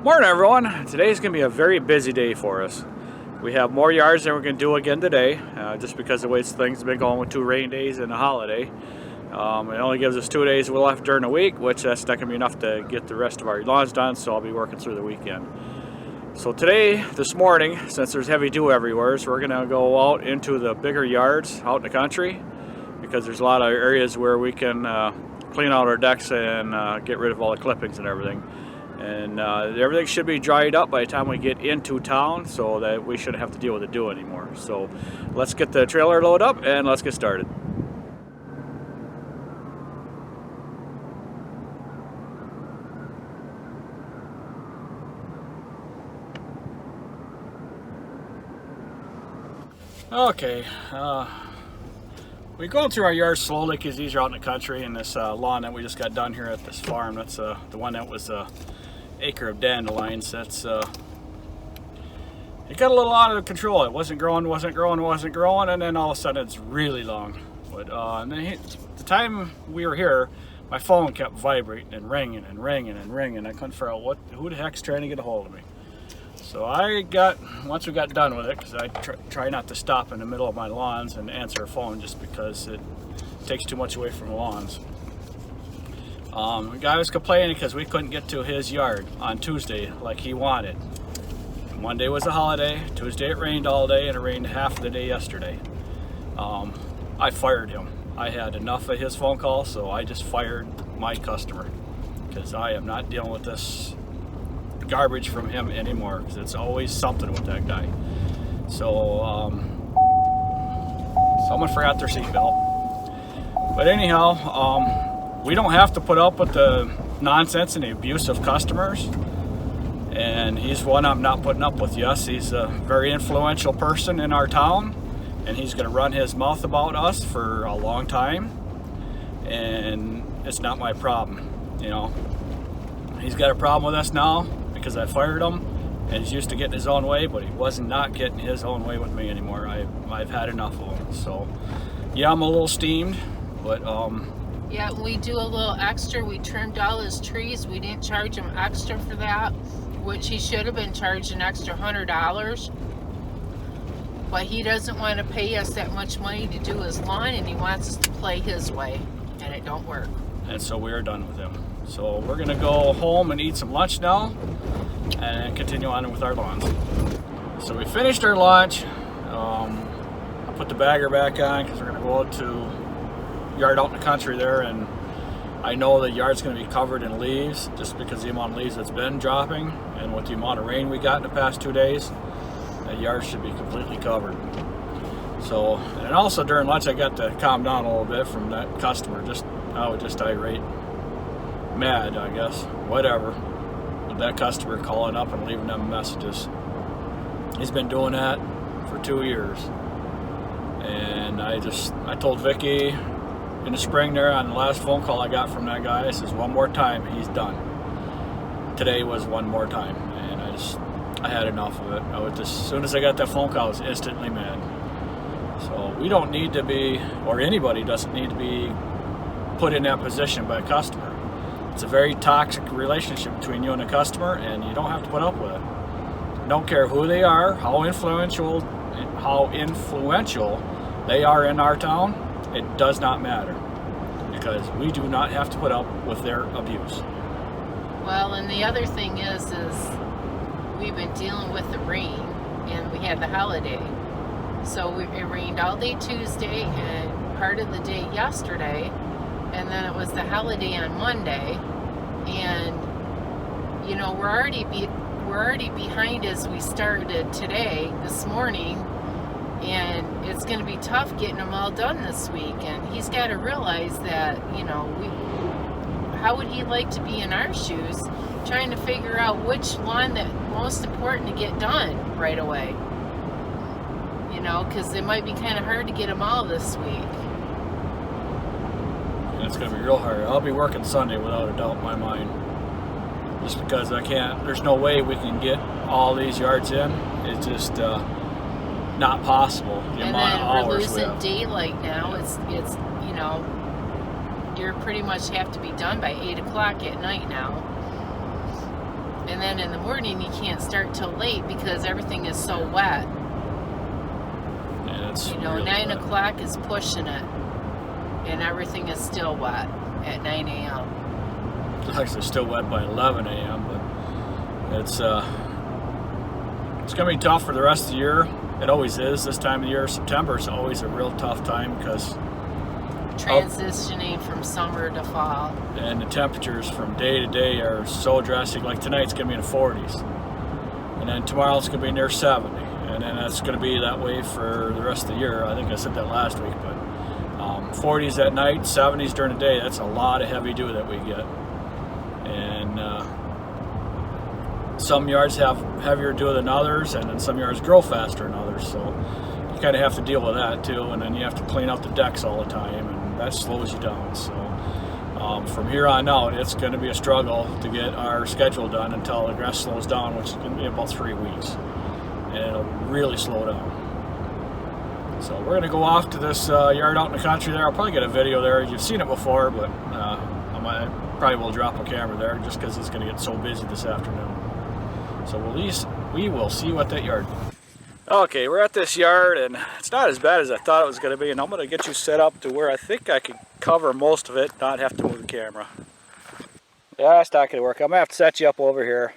Morning everyone. Today's going to be a very busy day for us. We have more yards than we're going to do again today, just because the way things have been going with 2 rain days and a holiday. It only gives us 2 days left during the week, which that's not going to be enough to get the rest of our lawns done, so I'll be working through the weekend. So today, this morning, since there's heavy dew everywhere, so we're going to go out into the bigger yards out in the country, because there's a lot of areas where we can clean out our decks and get rid of all the clippings and everything. And everything should be dried up by the time we get into town, so that we shouldn't have to deal with the dew anymore. So let's get the trailer loaded up and let's get started. Okay, we're going through our yard slowly because these are out in the country, and this lawn that we just got done here at this farm, that's the one that was acre of dandelions. That's it got a little out of control. It wasn't growing, and then all of a sudden it's really long. But and then the time we were here, my phone kept vibrating and ringing and ringing and ringing. I couldn't figure out who the heck's trying to get a hold of me. So once we got done with it, because I try not to stop in the middle of my lawns and answer a phone just because it takes too much away from the lawns. The guy was complaining because we couldn't get to his yard on Tuesday like he wanted. Monday was a holiday, Tuesday it rained all day, and it rained half of the day yesterday. I fired him. I had enough of his phone call, so I just fired my customer, because I am not dealing with this garbage from him anymore, because it's always something with that guy. So someone forgot their seatbelt. But anyhow, we don't have to put up with the nonsense and the abuse of customers, and he's one I'm not putting up with. Yes, he's a very influential person in our town, and he's going to run his mouth about us for a long time, and it's not my problem. You know, he's got a problem with us now because I fired him, and he's used to getting his own way, but he was not getting his own way with me anymore. I've had enough of him. So yeah, I'm a little steamed, but yeah, we do a little extra. We trimmed all his trees. We didn't charge him extra for that, which he should have been charged an extra $100. But he doesn't want to pay us that much money to do his lawn, and he wants us to play his way, and it don't work. And so we are done with him. So we're gonna go home and eat some lunch now and continue on with our lawns. So we finished our lunch. I put the bagger back on because we're gonna go out to yard out in the country there, and I know the yard's going to be covered in leaves just because of the amount of leaves that's been dropping, and with the amount of rain we got in the past 2 days, the yard should be completely covered. So, and also during lunch I got to calm down a little bit from that customer. I was just irate, mad, I guess, whatever, with that customer calling up and leaving them messages. He's been doing that for 2 years, and I told Vicky in the spring there on the last phone call I got from that guy, I says, one more time, he's done. Today was one more time, and I had enough of it. As soon as I got that phone call, I was instantly mad. So we don't need to be, or anybody doesn't need to be put in that position by a customer. It's a very toxic relationship between you and a customer, and you don't have to put up with it. Don't care who they are, how influential they are in our town. It does not matter, because we do not have to put up with their abuse. Well, and the other thing is we've been dealing with the rain, and we had the holiday. So it rained all day Tuesday and part of the day yesterday, and then it was the holiday on Monday. And you know, we're already behind as we started this morning. And it's going to be tough getting them all done this week. And he's got to realize that, you know, how would he like to be in our shoes, trying to figure out which lawn that's most important to get done right away. You know, because it might be kind of hard to get them all this week. And it's going to be real hard. I'll be working Sunday without a doubt in my mind. Just because there's no way we can get all these yards in. It's just not possible. And then we're losing daylight now. It's you know, you're pretty much have to be done by 8 o'clock at night now. And then in the morning you can't start till late because everything is so wet. Yeah, it's really 9 o'clock is pushing it, and everything is still wet at 9 a.m. It's actually still wet by 11 a.m., but it's gonna be tough for the rest of the year. It always is this time of year. September is always a real tough time because transitioning from summer to fall, and the temperatures from day to day are so drastic. Like tonight's gonna be in the 40s, and then tomorrow it's gonna be near 70, and then that's gonna be that way for the rest of the year. I think I said that last week, but 40s at night, 70s during the day. That's a lot of heavy dew that we get. And some yards have heavier dew than others, and then some yards grow faster than others, so you kind of have to deal with that too. And then you have to clean out the decks all the time, and that slows you down. So from here on out, it's going to be a struggle to get our schedule done until the grass slows down, which is going to be about 3 weeks, and it'll really slow down. So we're going to go off to this yard out in the country there. I'll probably get a video there. You've seen it before, but I probably will drop a camera there just because it's going to get so busy this afternoon. So we will see you at that yard. Okay, we're at this yard, and it's not as bad as I thought it was going to be, and I'm going to get you set up to where I think I can cover most of it, not have to move the camera. Yeah, it's not going to work. I'm going to have to set you up over here.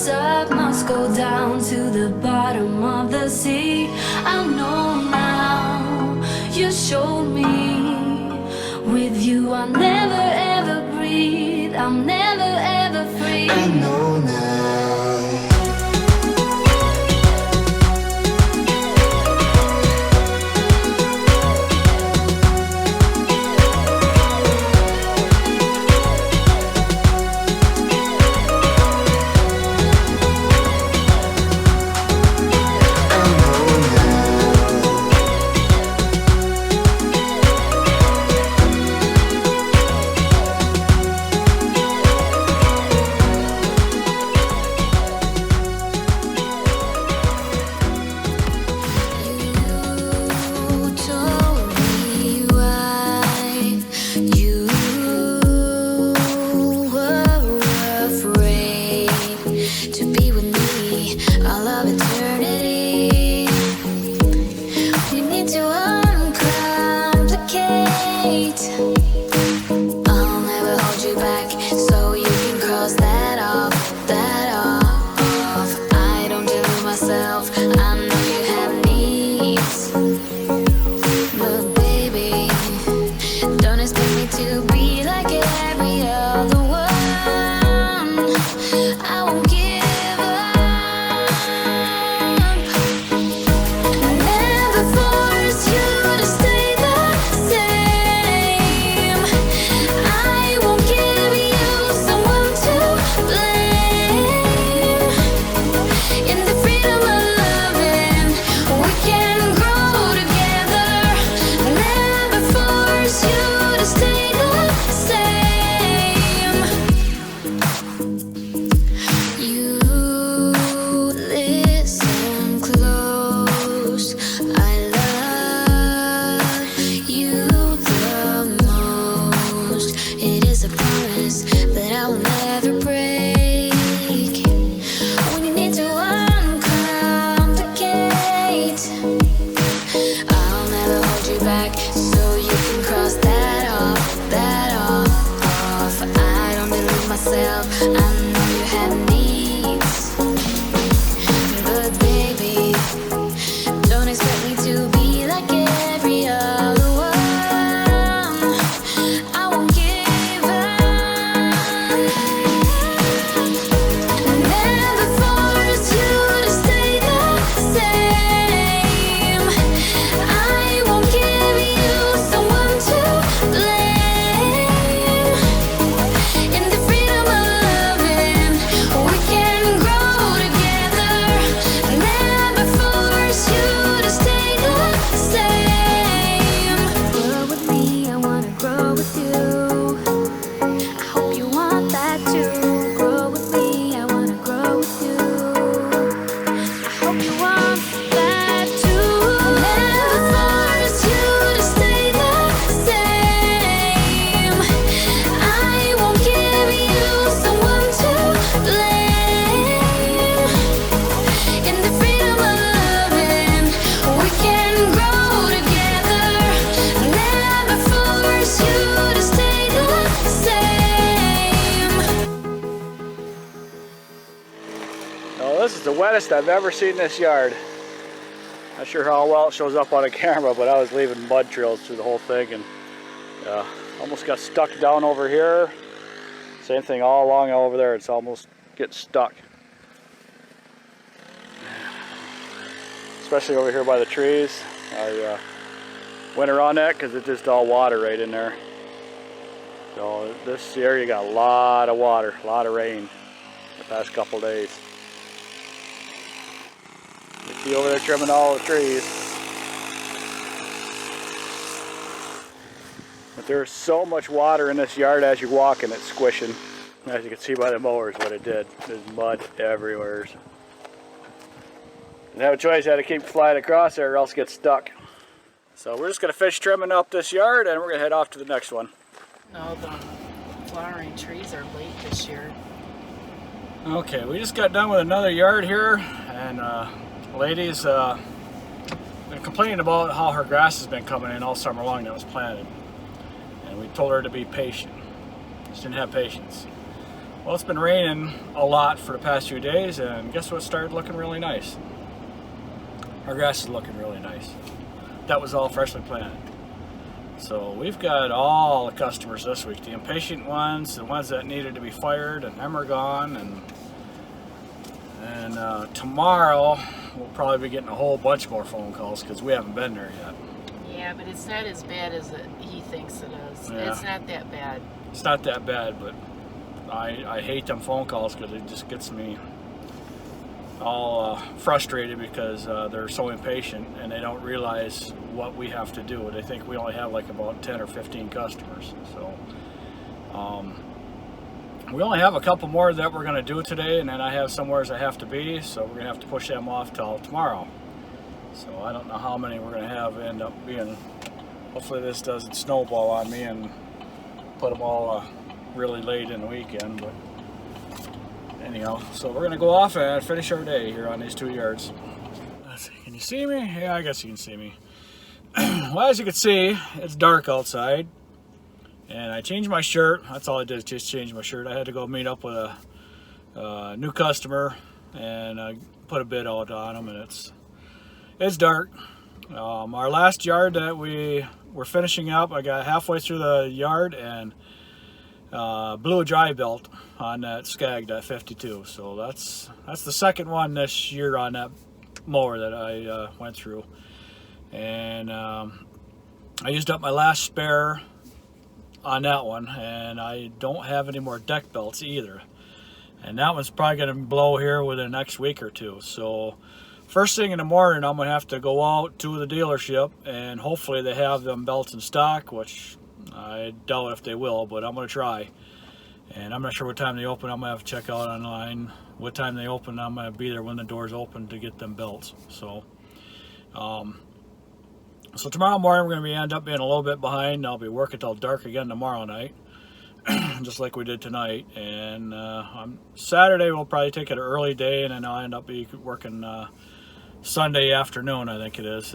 rise up must go down to the bottom of the sea. I know now, you showed me. With you I'll never ever breathe, I'm never ever free. I know now. This is the wettest I've ever seen this yard. Not sure how well it shows up on a camera, but I was leaving mud trails through the whole thing and almost got stuck down over here. Same thing all along over there, it's almost getting stuck. Especially over here by the trees. I went around that because it's just all water right in there. So this area got a lot of water, a lot of rain the past couple days. You see over there trimming all the trees. But there's so much water in this yard as you're walking, it's squishing. As you can see by the mowers what it did. There's mud everywhere. Didn't have a choice, I had to keep flying across there or else get stuck. So we're just going to finish trimming up this yard and we're going to head off to the next one. No, the flowering trees are late this year. Okay, we just got done with another yard here, and lady's been complaining about how her grass has been coming in all summer long that was planted. And we told her to be patient. Just didn't have patience. Well, it's been raining a lot for the past few days, and guess what started looking really nice? Our grass is looking really nice. That was all freshly planted. So we've got all the customers this week, the impatient ones, the ones that needed to be fired, and them are gone. And tomorrow we'll probably be getting a whole bunch more phone calls because we haven't been there yet. Yeah, but it's not as bad as he thinks it is. Yeah. It's not that bad. It's not that bad, but I hate them phone calls because it just gets me all frustrated because they're so impatient and they don't realize what we have to do. They think we only have like about 10 or 15 customers. So we only have a couple more that we're going to do today, and then I have somewhere I have to be, so we're going to have to push them off till tomorrow. So I don't know how many we're going to have end up being. Hopefully this doesn't snowball on me and put them all really late in the weekend. But anyhow, so we're going to go off and finish our day here on these 2 yards. Let's see, can you see me? Yeah, I guess you can see me. Well, as you can see, it's dark outside. And I changed my shirt. That's all I did, just change my shirt. I had to go meet up with a new customer and put a bid out on them, and it's dark. Our last yard that we were finishing up, I got halfway through the yard and blew a dry belt on that Skag, that 52. So that's the second one this year on that mower that I went through. And I used up my last spare on that one, and I don't have any more deck belts either. And that one's probably going to blow here within the next week or two. So first thing in the morning, I'm going to have to go out to the dealership, and hopefully they have them belts in stock, which I doubt if they will, but I'm going to try. And I'm not sure what time they open. I'm going to have to check out online what time they open. I'm going to be there when the doors open to get them belts. So so tomorrow morning we're going to end up being a little bit behind. I'll be working till dark again tomorrow night, just like we did tonight. And on Saturday we'll probably take it an early day, and then I'll end up be working Sunday afternoon, I think it is.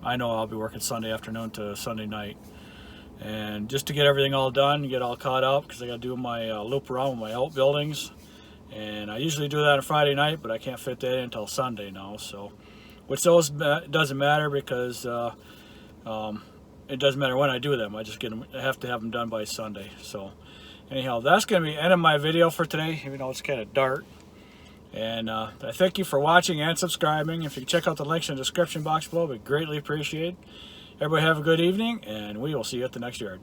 I know I'll be working Sunday afternoon to Sunday night. And just to get everything all done, get all caught up, because I got to do my loop around with my outbuildings. And I usually do that on Friday night, but I can't fit that in until Sunday now. So, which those doesn't matter because it doesn't matter when I do them. I just have to have them done by Sunday. So anyhow, that's going to be the end of my video for today, even though it's kind of dark. And I thank you for watching and subscribing. If you can check out the links in the description box below, it'd be greatly appreciated. Everybody have a good evening, and we will see you at the next yard.